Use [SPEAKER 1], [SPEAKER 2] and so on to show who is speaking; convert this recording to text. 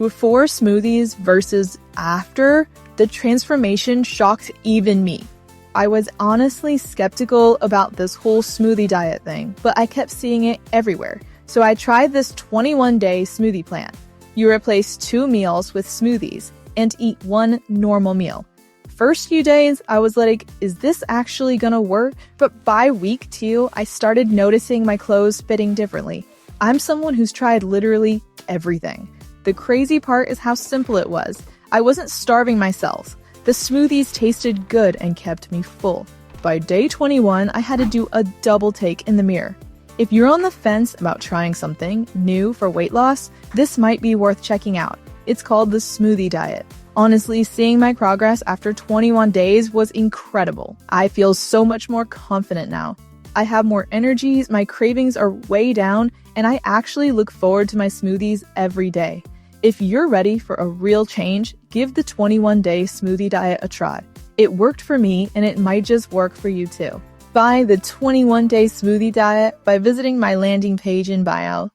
[SPEAKER 1] Before smoothies versus after, the transformation shocked even me. I was honestly skeptical about this whole smoothie diet thing, but I kept seeing it everywhere. So I tried this 21-day smoothie plan. You replace 2 meals with smoothies and eat 1 normal meal. First few days, I was like, is this actually gonna work? But by week 2, I started noticing my clothes fitting differently. I'm someone who's tried literally everything. The crazy part is how simple it was. I wasn't starving myself. The smoothies tasted good and kept me full. By day 21, I had to do a double take in the mirror. If you're on the fence about trying something new for weight loss, this might be worth checking out. It's called the smoothie diet. Honestly, seeing my progress after 21 days was incredible. I feel so much more confident now. I have more energy, my cravings are way down, and I actually look forward to my smoothies every day. If you're ready for a real change, give the 21-day smoothie diet a try. It worked for me, and it might just work for you too. Buy the 21-day smoothie diet by visiting my landing page in bio.